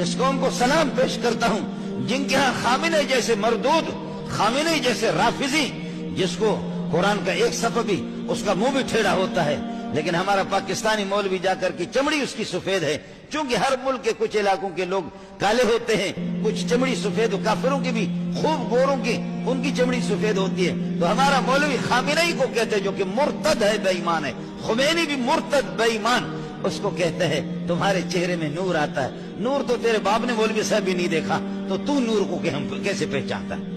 اس قوم کو سلام پیش کرتا ہوں جن کے ہاں خامنہ جیسے مردود، خامنہ جیسے رافضی، جس کو قرآن کا ایک صفحہ بھی اس کا منہ بھی ٹھیڑا ہوتا ہے، لیکن ہمارا پاکستانی مولوی جا کر کی چمڑی اس کی سفید ہے، چونکہ ہر ملک کے کچھ علاقوں کے لوگ کالے ہوتے ہیں، کچھ چمڑی سفید، کافروں کی بھی خوب گوروں کی ان کی چمڑی سفید ہوتی ہے، تو ہمارا مولوی خامنہ ہی کو کہتے ہیں جو کہ مرتد ہے، بے ایمان ہے، خمینی بھی مرتد بے ایمان، اس کو کہتا ہے تمہارے چہرے میں نور آتا ہے، نور تو تیرے باپ نے مولوی صاحب بھی نہیں دیکھا، تو نور کو کیسے پہچانتا ہے؟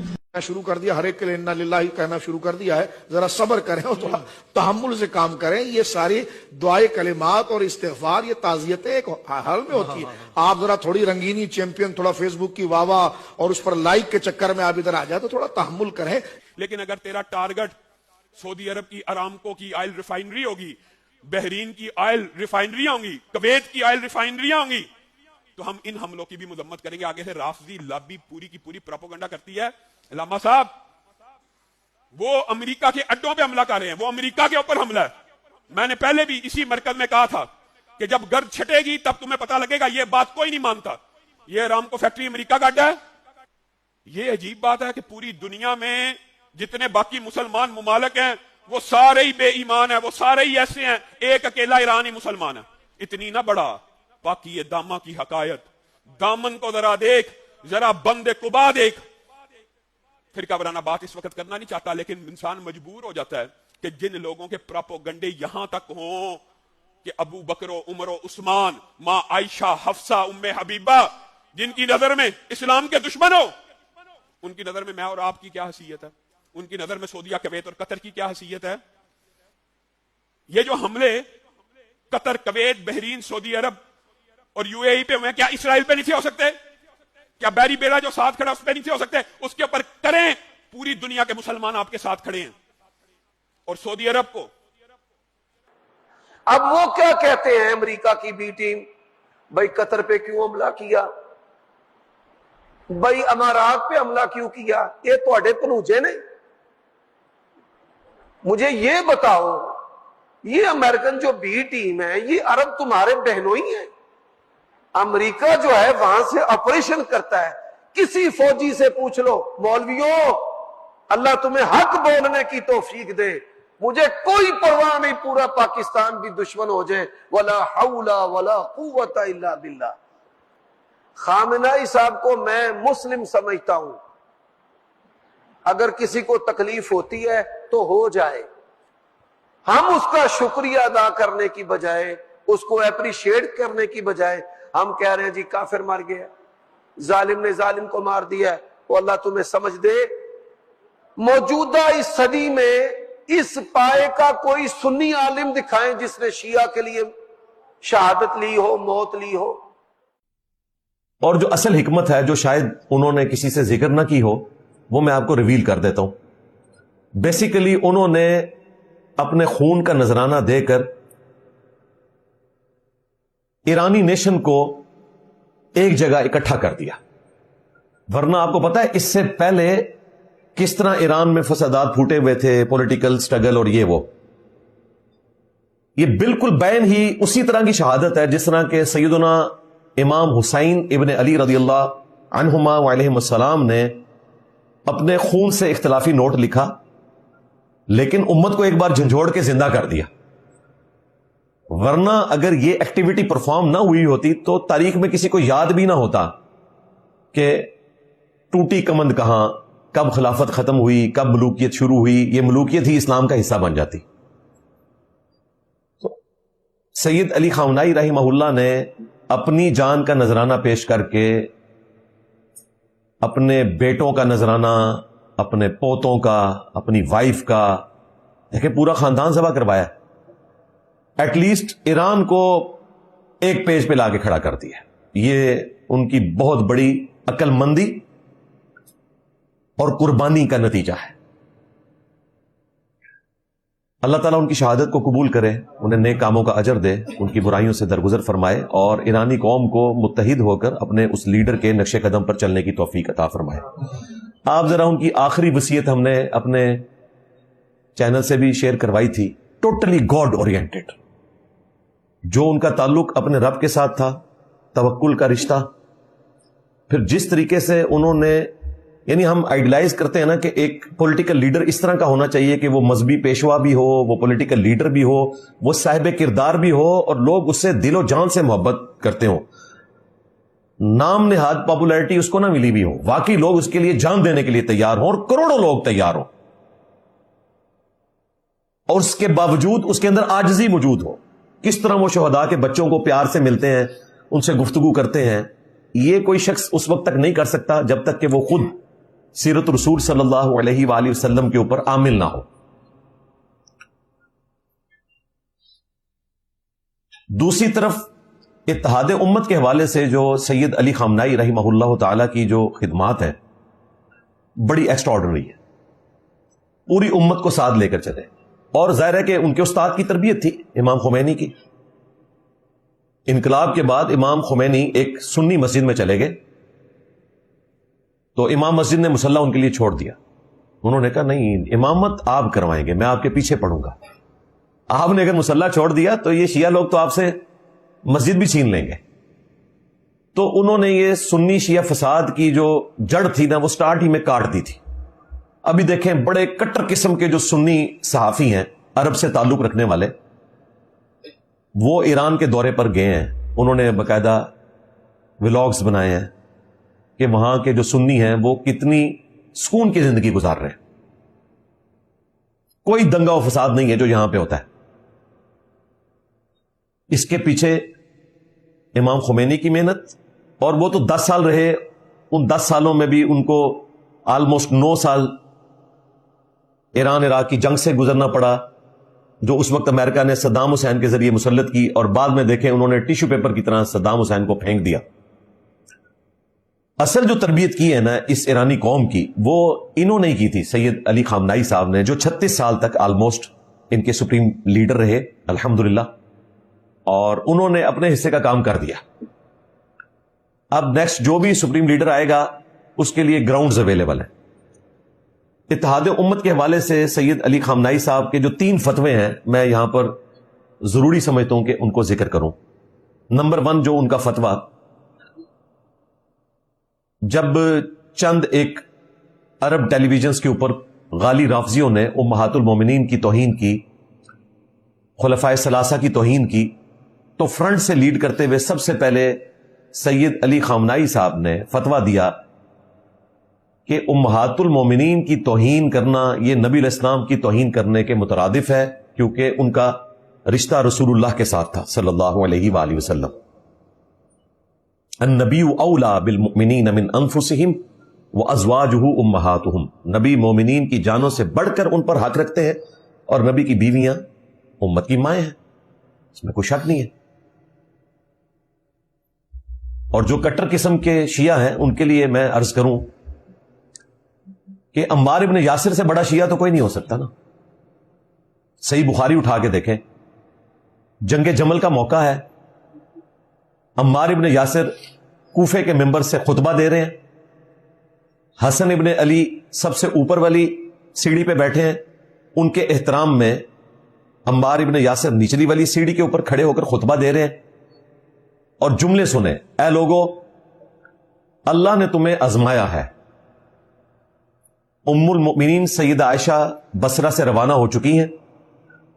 شروع کر دیا، ہر ایک کے لیے انا للہ کہنا شروع کر دیا ہے، ذرا صبر کریں اور تھوڑا تحمل سے کام کریں. یہ ساری دعائے کلمات اور استغفار، یہ تعزیتیں ایک حال میں ہوتی ہیں. آپ ذرا تھوڑی رنگینی چیمپئن، تھوڑا فیس بک کی واہ واہ اور اس پر لائک کے چکر میں آپ ادھر آ جائے تو تھوڑا تحمل کریں. لیکن اگر تیرا ٹارگٹ سعودی عرب کی ارامکو کی آئل ریفائنری ہوگی، بحرین کی آئل ریفائنریاں ہوں گی، کویت کی آئل ریفائنریاں ہوں گی، تو ہم ان حملوں کی بھی مذمت کریں گے. آگے سے رافضی لابی پوری کی پوری پروپیگنڈا کرتی ہے. علامہ صاحب وہ امریکہ کے اڈوں پہ حملہ کر رہے ہیں، وہ امریکہ کے اوپر حملہ ہے. میں نے پہلے بھی اسی مرکز میں کہا تھا کہ جب گرد چھٹے گی تب تمہیں پتہ لگے گا. یہ بات کوئی نہیں مانتا. یہ ارامکو فیکٹری امریکہ کا اڈا ہے. یہ عجیب بات ہے کہ پوری دنیا میں جتنے باقی مسلمان ممالک ہیں وہ سارے ہی بے ایمان ہیں، وہ سارے ہی ایسے ہیں، ایک اکیلا ایران ہی مسلمان ہے. اتنی نہ بڑا باقی داما کی حقائق، دامن کو ذرا دیکھ، ذرا بند قبا دیکھ. پھر کبرانہ بات اس وقت کرنا نہیں چاہتا، لیکن انسان مجبور ہو جاتا ہے کہ جن لوگوں کے پراپوگنڈے یہاں تک ہوں کہ ابو بکر و عمر و عثمان، ماں عائشہ، حفصہ، ام حبیبہ، جن کی نظر میں اسلام کے دشمن ہو، ان کی نظر میں میں اور آپ کی کیا حیثیت ہے؟ ان کی نظر میں سعودیہ، کویت اور قطر کی کیا حیثیت ہے؟ یہ جو حملے قطر، کویت، بحرین، سعودی عرب اور یو اے ای پہ ہوئے، کیا اسرائیل پہ نہیں تھے ہو سکتے؟ کیا بیری بیڑا جو ساتھ کھڑا اس پہ نہیں تھے ہو سکتے؟ اس کے اوپر کریں. پوری دنیا کے مسلمان آپ کے ساتھ کھڑے ہیں. اور سعودی عرب کو اب وہ کیا کہتے ہیں امریکہ کی بی ٹیم، بھائی قطر پہ کیوں حملہ کیا، بھائی امارات پہ حملہ کیوں کیا؟ یہ تواڈے بھنوجے نے. مجھے یہ بتاؤ، یہ امریکن جو بی ٹیم ہے، یہ عرب تمہارے بہنوں ہی ہیں. امریکہ جو ہے وہاں سے آپریشن کرتا ہے. کسی فوجی سے پوچھ لو، مولویوں اللہ تمہیں حق بولنے کی توفیق دے، مجھے کوئی پرواہ نہیں پورا پاکستان بھی دشمن ہو جائے، ولا حول ولا قوت الا باللہ. خامنہ صاحب کو میں مسلم سمجھتا ہوں. اگر کسی کو تکلیف ہوتی ہے تو ہو جائے، ہم اس کا شکریہ ادا کرنے کی بجائے، اس کو اپریشیٹ کرنے کی بجائے ہم کہہ رہے ہیں جی کافر مار گیا، ظالم نے ظالم کو مار دیا. وہ اللہ تمہیں سمجھ دے. موجودہ اس صدی میں اس پائے کا کوئی سنی عالم دکھائیں جس نے شیعہ کے لیے شہادت لی ہو، موت لی ہو. اور جو اصل حکمت ہے جو شاید انہوں نے کسی سے ذکر نہ کی ہو، وہ میں آپ کو ریویل کر دیتا ہوں. بیسیکلی انہوں نے اپنے خون کا نذرانہ دے کر ایرانی نیشن کو ایک جگہ اکٹھا کر دیا. ورنہ آپ کو پتا ہے اس سے پہلے کس طرح ایران میں فسادات پھوٹے ہوئے تھے، پولیٹیکل سٹرگل اور یہ بالکل بین ہی اسی طرح کی شہادت ہے جس طرح کہ سیدنا امام حسین ابن علی رضی اللہ عنہما وعلیہم السلام نے اپنے خون سے اختلافی نوٹ لکھا، لیکن امت کو ایک بار جھنجھوڑ کے زندہ کر دیا. ورنہ اگر یہ ایکٹیویٹی پرفارم نہ ہوئی ہوتی تو تاریخ میں کسی کو یاد بھی نہ ہوتا کہ ٹوٹی کمند کہاں، کب خلافت ختم ہوئی، کب ملوکیت شروع ہوئی. یہ ملوکیت ہی اسلام کا حصہ بن جاتی. سید علی خامنہئی رحمہ اللہ نے اپنی جان کا نذرانہ پیش کر کے اپنے بیٹوں کا نذرانہ، اپنے پوتوں کا، اپنی وائف کا، دیکھیں پورا خاندان ذبح کروایا. ایٹ لیسٹ ایران کو ایک پیج پہ لا کے کھڑا کر دیا. یہ ان کی بہت بڑی عقل مندی اور قربانی کا نتیجہ ہے. اللہ تعالیٰ ان کی شہادت کو قبول کرے، انہیں نیک کاموں کا اجر دے، ان کی برائیوں سے درگزر فرمائے اور ایرانی قوم کو متحد ہو کر اپنے اس لیڈر کے نقش قدم پر چلنے کی توفیق عطا فرمائے. آپ ذرا ان کی آخری وصیت ہم نے اپنے چینل سے بھی شیئر کروائی تھی. ٹوٹلی گاڈ اورینٹڈ، جو ان کا تعلق اپنے رب کے ساتھ تھا، توکل کا رشتہ، پھر جس طریقے سے انہوں نے، یعنی ہم آئیڈیلائز کرتے ہیں نا کہ ایک پولیٹیکل لیڈر اس طرح کا ہونا چاہیے کہ وہ مذہبی پیشوا بھی ہو، وہ پولیٹیکل لیڈر بھی ہو، وہ صاحب کردار بھی ہو، اور لوگ اس سے دل و جان سے محبت کرتے ہوں. نام نہاد پاپولیرٹی اس کو نہ ملی بھی ہو، واقعی لوگ اس کے لیے جان دینے کے لیے تیار ہوں، اور کروڑوں لوگ تیار ہوں، اور اس کے باوجود اس کے اندر عاجزی موجود ہو. کس طرح وہ شہداء کے بچوں کو پیار سے ملتے ہیں، ان سے گفتگو کرتے ہیں، یہ کوئی شخص اس وقت تک نہیں کر سکتا جب تک کہ وہ خود سیرت رسول صلی اللہ علیہ وآلہ وسلم کے اوپر عامل نہ ہو. دوسری طرف اتحاد امت کے حوالے سے جو سید علی خامنائی رحمہ اللہ تعالی کی جو خدمات ہیں بڑی ایکسٹراڈنری ہے. پوری امت کو ساتھ لے کر چلے، اور ظاہر ہے کہ ان کے استاد کی تربیت تھی امام خمینی کی. انقلاب کے بعد امام خمینی ایک سنی مسجد میں چلے گئے، تو امام مسجد نے مصلی ان کے لیے چھوڑ دیا. انہوں نے کہا نہیں، امامت آپ کروائیں گے، میں آپ کے پیچھے پڑھوں گا. آپ نے اگر مصلی چھوڑ دیا تو یہ شیعہ لوگ تو آپ سے مسجد بھی چھین لیں گے. تو انہوں نے یہ سنی شیعہ فساد کی جو جڑ تھی نا، وہ سٹارٹ ہی میں کاٹ دی تھی. ابھی دیکھیں بڑے کٹر قسم کے جو سنی صحافی ہیں عرب سے تعلق رکھنے والے، وہ ایران کے دورے پر گئے ہیں. انہوں نے باقاعدہ ولاگز بنائے ہیں کہ وہاں کے جو سنی ہیں وہ کتنی سکون کی زندگی گزار رہے ہیں. کوئی دنگا و فساد نہیں ہے جو یہاں پہ ہوتا ہے. اس کے پیچھے امام خمینی کی محنت، اور وہ تو 10 سال رہے. ان 10 سالوں میں بھی ان کو آلموسٹ 9 سال ایران عراق کی جنگ سے گزرنا پڑا، جو اس وقت امریکہ نے صدام حسین کے ذریعے مسلط کی، اور بعد میں دیکھیں انہوں نے ٹیشو پیپر کی طرح صدام حسین کو پھینک دیا. اصل جو تربیت کی ہے نا اس ایرانی قوم کی، وہ انہوں نے کی تھی سید علی خامنائی صاحب نے، جو 36 سال تک آلموسٹ ان کے سپریم لیڈر رہے الحمدللہ، اور انہوں نے اپنے حصے کا کام کر دیا. اب نیکسٹ جو بھی سپریم لیڈر آئے گا اس کے لیے گراؤنڈز اویلیبل ہیں. اتحاد امت کے حوالے سے سید علی خامنائی صاحب کے جو 3 فتوے ہیں، میں یہاں پر ضروری سمجھتا ہوں کہ ان کو ذکر کروں. نمبر 1 جو ان کا فتویٰ، جب چند ایک عرب ٹیلی ویژنز کے اوپر غالی رافضیوں نے امہات المومنین کی توہین کی، خلفائے ثلاثہ کی توہین کی، تو فرنٹ سے لیڈ کرتے ہوئے سب سے پہلے سید علی خامنائی صاحب نے فتویٰ دیا کہ امہات المومنین کی توہین کرنا یہ نبی علیہ السلام کی توہین کرنے کے مترادف ہے، کیونکہ ان کا رشتہ رسول اللہ کے ساتھ تھا صلی اللہ علیہ وآلہ وسلم. النبی اولا بالمؤمنین من انفسہم وازواجہ امہاتہم، نبی مومنین کی جانوں سے بڑھ کر ان پر حق رکھتے ہیں، اور نبی کی بیویاں امت کی مائیں ہیں، اس میں کوئی شک نہیں ہے. اور جو کٹر قسم کے شیعہ ہیں ان کے لیے میں عرض کروں کہ عمار ابن یاسر سے بڑا شیعہ تو کوئی نہیں ہو سکتا نا. صحیح بخاری اٹھا کے دیکھیں، جنگ جمل کا موقع ہے، عمار ابن یاسر کوفے کے ممبر سے خطبہ دے رہے ہیں، حسن ابن علی سب سے اوپر والی سیڑھی پہ بیٹھے ہیں، ان کے احترام میں عمار ابن یاسر نچلی والی سیڑھی کے اوپر کھڑے ہو کر خطبہ دے رہے ہیں، اور جملے سنیں، اے لوگو اللہ نے تمہیں آزمایا ہے. ام المؤمنین سیدہ عائشہ بصرہ سے روانہ ہو چکی ہیں،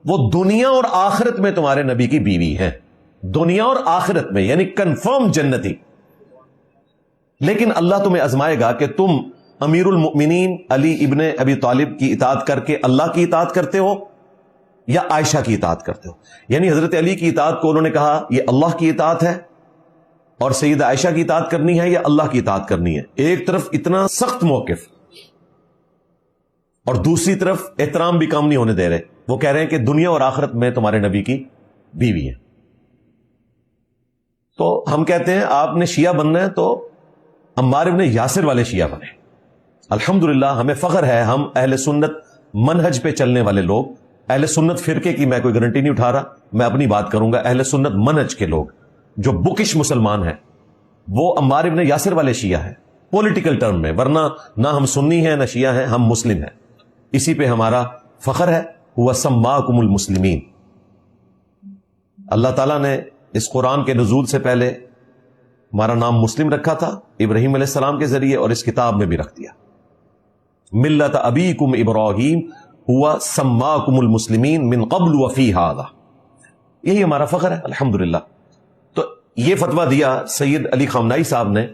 وہ دنیا اور آخرت میں تمہارے نبی کی بیوی ہیں، دنیا اور آخرت میں، یعنی کنفرم جنتی. لیکن اللہ تمہیں آزمائے گا کہ تم امیر المؤمنین علی ابن ابی طالب کی اطاعت کر کے اللہ کی اطاعت کرتے ہو یا عائشہ کی اطاعت کرتے ہو. یعنی حضرت علی کی اطاعت کو انہوں نے کہا یہ اللہ کی اطاعت ہے، اور سیدہ عائشہ کی اطاعت کرنی ہے یا اللہ کی اطاعت کرنی ہے. ایک طرف اتنا سخت موقف، اور دوسری طرف احترام بھی کم نہیں ہونے دے رہے. وہ کہہ رہے ہیں کہ دنیا اور آخرت میں تمہارے نبی کی بیوی ہے. تو ہم کہتے ہیں آپ نے شیعہ بننا ہے تو عمار ابن یاسر والے شیعہ بنے. الحمدللہ ہمیں فخر ہے، ہم اہل سنت منہج پہ چلنے والے لوگ، اہل سنت فرقے کی میں کوئی گارنٹی نہیں اٹھا رہا، میں اپنی بات کروں گا. اہل سنت منہج کے لوگ جو بکش مسلمان ہیں وہ عمار ابن یاسر والے شیعہ ہیں پولیٹیکل ٹرم میں، ورنہ نہ ہم سنی ہیں نہ شیعہ ہیں، ہم مسلم ہیں. اسی پہ ہمارا فخر ہے. هو سماکم المسلمین. اللہ تعالیٰ نے اس قرآن کے نزول سے پہلے ہمارا نام مسلم رکھا تھا ابراہیم علیہ السلام کے ذریعے، اور اس کتاب میں بھی رکھ دیا، ملت ابیکم ابراہیم ہوا سماکم المسلمین من قبل وفی ھذا، یہی ہمارا فخر ہے الحمدللہ۔ تو یہ فتویٰ دیا سید علی خامنائی صاحب نے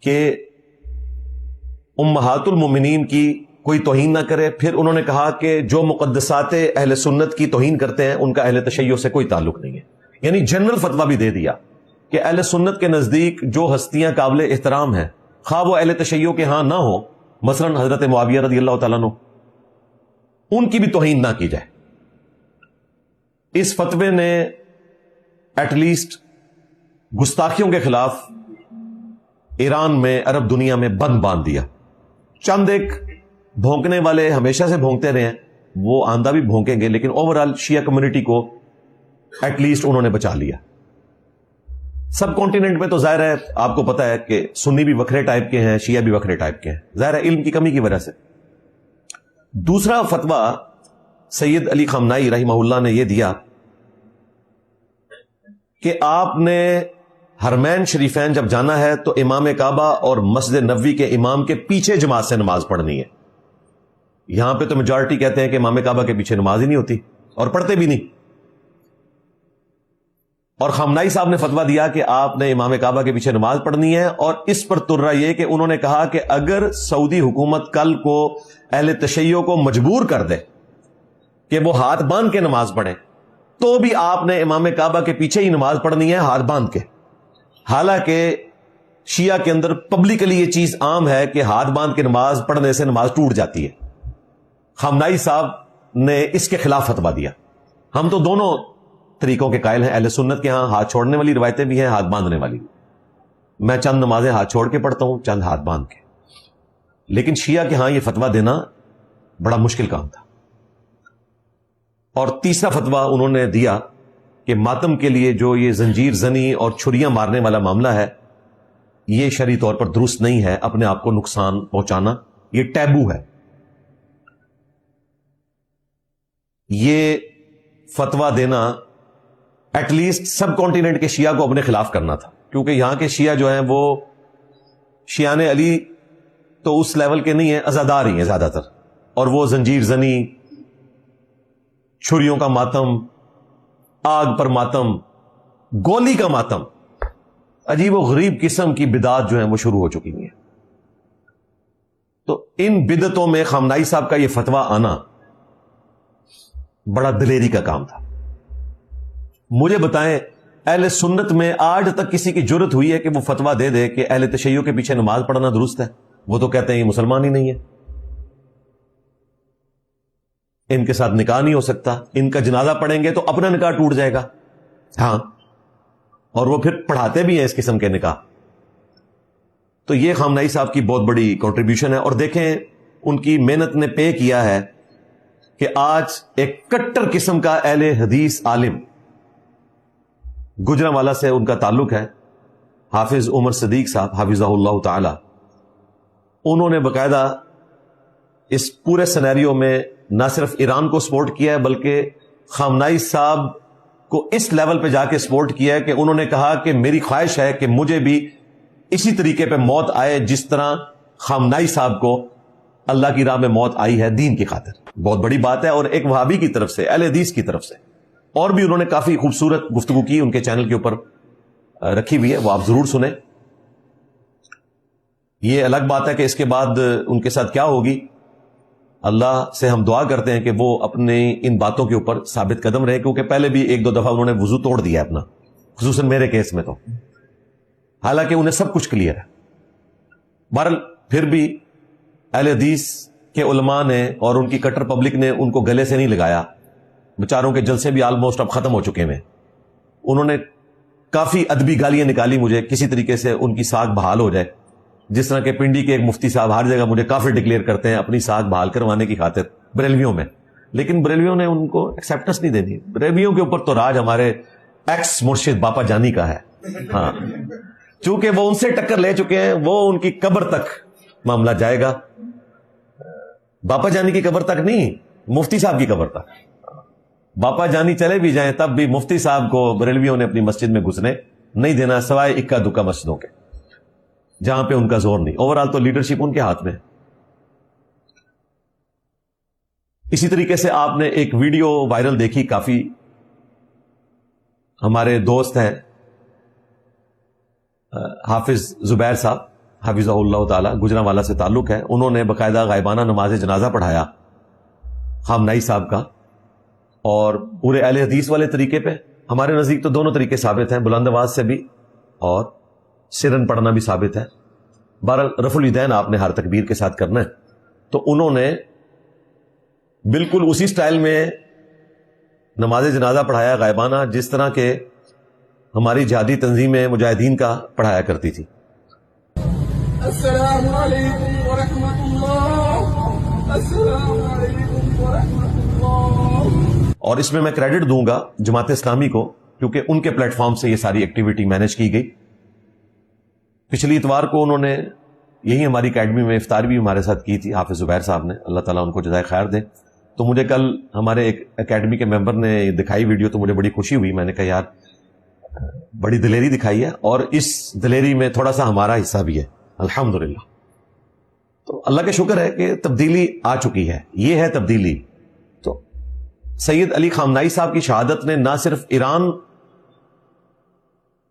کہ امہات المومنین کی کوئی توہین نہ کرے، پھر انہوں نے کہا کہ جو مقدسات اہل سنت کی توہین کرتے ہیں ان کا اہل تشیع سے کوئی تعلق نہیں ہے، یعنی جنرل فتویٰ بھی دے دیا کہ اہل سنت کے نزدیک جو ہستیاں قابل احترام ہیں، خواہ وہ اہل تشیع کے ہاں نہ ہو، مثلا حضرت معاویہ رضی اللہ تعالیٰ عنہ، ان کی بھی توہین نہ کی جائے۔ اس فتوے نے ایٹ لیسٹ گستاخیوں کے خلاف ایران میں، عرب دنیا میں بند باندھ دیا۔ چند ایک بھونکنے والے ہمیشہ سے بھونکتے رہے ہیں، وہ آندہ بھی بھونکیں گے، لیکن اوورآل شیعہ کمیونٹی کو ایٹ لیسٹ انہوں نے بچا لیا۔ سب کانٹیننٹ میں تو ظاہر ہے آپ کو پتا ہے کہ سنی بھی وکھرے ٹائپ کے ہیں، شیعہ بھی وکھرے ٹائپ کے ہیں، ظاہر ہے علم کی کمی کی وجہ سے۔ دوسرا فتویٰ سید علی خامنائی رحمہ اللہ نے یہ دیا کہ آپ نے حرمین شریفین جب جانا ہے تو امام کعبہ اور مسجد نبوی کے امام کے پیچھے جماعت سے نماز پڑھنی ہے۔ یہاں پہ تو میجارٹی کہتے ہیں کہ امام کعبہ کے پیچھے نماز ہی نہیں ہوتی اور پڑھتے بھی نہیں، اور خامنائی صاحب نے فتویٰ دیا کہ آپ نے امام کعبہ کے پیچھے نماز پڑھنی ہے، اور اس پر ترا یہ کہ انہوں نے کہا کہ اگر سعودی حکومت کل کو اہل تشیع کو مجبور کر دے کہ وہ ہاتھ باندھ کے نماز پڑھیں تو بھی آپ نے امام کعبہ کے پیچھے ہی نماز پڑھنی ہے ہاتھ باندھ کے۔ حالانکہ شیعہ کے اندر پبلکلی یہ چیز عام ہے کہ ہاتھ باندھ کے نماز پڑھنے سے نماز ٹوٹ جاتی ہے۔ خامنائی صاحب نے اس کے خلاف فتویٰ دیا۔ ہم تو دونوں طریقوں کے قائل ہیں، اہل سنت کے ہاں ہاتھ چھوڑنے والی روایتیں بھی ہیں، ہاتھ باندھنے والی بھی۔ میں چند نمازیں ہاتھ چھوڑ کے پڑھتا ہوں، چند ہاتھ باندھ کے، لیکن شیعہ کے ہاں یہ فتویٰ دینا بڑا مشکل کام تھا۔ اور تیسرا فتویٰ انہوں نے دیا کہ ماتم کے لیے جو یہ زنجیر زنی اور چھریاں مارنے والا معاملہ ہے، یہ شرعی طور پر درست نہیں ہے، اپنے آپ کو نقصان پہنچانا، یہ ٹیبو ہے۔ یہ فتویٰ دینا ایٹ لیسٹ سب کانٹیننٹ کے شیعہ کو اپنے خلاف کرنا تھا، کیونکہ یہاں کے شیعہ جو ہیں وہ شیعان علی تو اس لیول کے نہیں ہیں، عزادار ہی ہیں زیادہ تر، اور وہ زنجیر زنی، چھریوں کا ماتم، آگ پر ماتم، گولی کا ماتم، عجیب و غریب قسم کی بدعات جو ہیں وہ شروع ہو چکی ہیں۔ تو ان بدعتوں میں خامنائی صاحب کا یہ فتویٰ آنا بڑا دلیری کا کام تھا۔ مجھے بتائیں اہل سنت میں آج تک کسی کی جرت ہوئی ہے کہ وہ فتویٰ دے دے کہ اہل تشیع کے پیچھے نماز پڑھنا درست ہے؟ وہ تو کہتے ہیں یہ مسلمان ہی نہیں ہے، ان کے ساتھ نکاح نہیں ہو سکتا، ان کا جنازہ پڑھیں گے تو اپنا نکاح ٹوٹ جائے گا۔ ہاں، اور وہ پھر پڑھاتے بھی ہیں اس قسم کے نکاح۔ تو یہ خامنائی صاحب کی بہت بڑی کنٹریبیوشن ہے، اور دیکھیں ان کی محنت نے پے کیا ہے کہ آج ایک کٹر قسم کا اہل حدیث عالم، گجرانوالہ سے ان کا تعلق ہے، حافظ عمر صدیق صاحب حافظہ اللہ تعالی، انہوں نے باقاعدہ اس پورے سینیریو میں نہ صرف ایران کو سپورٹ کیا ہے بلکہ خامنائی صاحب کو اس لیول پہ جا کے سپورٹ کیا ہے کہ انہوں نے کہا کہ میری خواہش ہے کہ مجھے بھی اسی طریقے پہ موت آئے جس طرح خامنائی صاحب کو اللہ کی راہ میں موت آئی ہے دین کی خاطر۔ بہت بڑی بات ہے، اور ایک وہابی کی طرف سے، اہل حدیث کی طرف سے۔ اور بھی انہوں نے کافی خوبصورت گفتگو کی، ان کے چینل کے اوپر رکھی ہوئی ہے، وہ آپ ضرور سنیں۔ یہ الگ بات ہے کہ اس کے بعد ان کے ساتھ کیا ہوگی، اللہ سے ہم دعا کرتے ہیں کہ وہ اپنے ان باتوں کے اوپر ثابت قدم رہے، کیونکہ پہلے بھی ایک دو دفعہ انہوں نے وضو توڑ دیا اپنا، خصوصاً میرے کیس میں تو، حالانکہ انہیں سب کچھ کلیئر ہے۔ بہرحال پھر بھی اہل حدیث کے علماء نے اور ان کی کٹر پبلک نے ان کو گلے سے نہیں لگایا، بیچاروں کے جلسے بھی آلموسٹ اب ختم ہو چکے ہیں۔ انہوں نے کافی ادبی گالیاں نکالی مجھے، کسی طریقے سے ان کی ساکھ بحال ہو جائے، جس طرح کہ پنڈی کے ایک مفتی صاحب ہر جگہ مجھے کافر ڈکلیئر کرتے ہیں اپنی ساکھ بحال کروانے کی خاطر بریلویوں میں، لیکن بریلویوں نے ان کو ایکسیپٹنس نہیں دینی۔ بریلویوں کے اوپر تو راج ہمارے ایکس مرشد باپا جانی کا ہے، ہاں، چونکہ وہ ان سے ٹکر لے چکے ہیں، وہ ان کی قبر تک معاملہ جائے گا، باپا جانی کی قبر تک نہیں، مفتی صاحب کی قبر تک۔ باپا جانی چلے بھی جائیں تب بھی مفتی صاحب کو بریلویوں نے اپنی مسجد میں گھسنے نہیں دینا سوائے اکا دکا مسجدوں کے جہاں پہ ان کا زور نہیں. اوور آل تو لیڈرشپ ان کے ہاتھ میں. اسی طریقے سے آپ نے ایک ویڈیو وائرل دیکھی, کافی ہمارے دوست ہیں حافظ زبیر صاحب حافظہ اللہ تعالی, گجرانوالہ سے تعلق ہے. انہوں نے باقاعدہ غائبانہ نماز جنازہ پڑھایا خامنائی صاحب کا, اور پورے اہل حدیث والے طریقے پہ. ہمارے نزدیک تو دونوں طریقے ثابت ہیں, بلند آواز سے بھی اور سرن پڑھنا بھی ثابت ہے. بہرحال رفع الیدین آپ نے ہر تکبیر کے ساتھ کرنا ہے. تو انہوں نے بالکل اسی سٹائل میں نماز جنازہ پڑھایا غائبانہ جس طرح کے ہماری جہادی تنظیمیں مجاہدین کا پڑھایا کرتی تھی. السلام علیکم ورحمۃ اللہ, السلام علیکم ورحمۃ اللہ. اور اس میں میں کریڈٹ دوں گا جماعت اسلامی کو, کیونکہ ان کے پلیٹ فارم سے یہ ساری ایکٹیویٹی مینج کی گئی. پچھلی اتوار کو انہوں نے یہی ہماری اکیڈمی میں افطار بھی ہمارے ساتھ کی تھی حافظ زبیر صاحب نے, اللہ تعالیٰ ان کو جزائے خیر دے. تو مجھے کل ہمارے ایک اکیڈمی کے ممبر نے دکھائی ویڈیو, تو مجھے بڑی خوشی ہوئی. میں نے کہا یار بڑی دلیری دکھائی ہے, اور اس دلیری میں تھوڑا سا ہمارا حصہ بھی ہے الحمدللہ. تو اللہ کا شکر ہے کہ تبدیلی آ چکی ہے, یہ ہے تبدیلی. تو سید علی خامنائی صاحب کی شہادت نے نہ صرف ایران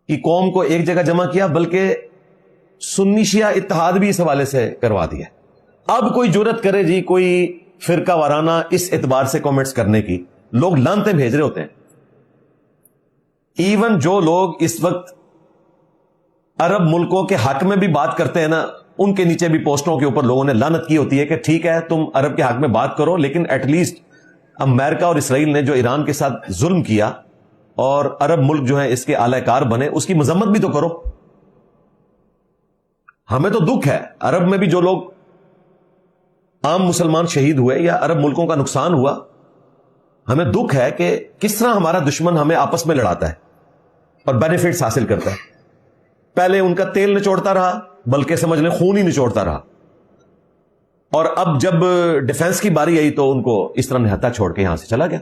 کی قوم کو ایک جگہ جمع کیا, بلکہ سنی شیعہ اتحاد بھی اس حوالے سے کروا دیا. اب کوئی جرت کرے جی کوئی فرقہ وارانہ اس اعتبار سے کامنٹس کرنے کی, لوگ لانتیں بھیج رہے ہوتے ہیں. ایون جو لوگ اس وقت عرب ملکوں کے حق میں بھی بات کرتے ہیں نا, ان کے نیچے بھی پوسٹوں کے اوپر لوگوں نے لعنت کی ہوتی ہے کہ ٹھیک ہے تم عرب کے حق میں بات کرو, لیکن ایٹ لیسٹ امریکہ اور اسرائیل نے جو ایران کے ساتھ ظلم کیا اور عرب ملک جو ہے اس کے اعلی کار بنے, اس کی مذمت بھی تو کرو. ہمیں تو دکھ ہے عرب میں بھی جو لوگ عام مسلمان شہید ہوئے یا عرب ملکوں کا نقصان ہوا, ہمیں دکھ ہے کہ کس طرح ہمارا دشمن ہمیں آپس میں لڑاتا ہے اور بینیفٹس حاصل کرتا ہے. پہلے ان کا تیل نچوڑتا رہا, بلکہ سمجھ لیں خون ہی نچوڑتا رہا, اور اب جب ڈیفنس کی باری آئی تو ان کو اس طرح نہتا چھوڑ کے یہاں سے چلا گیا.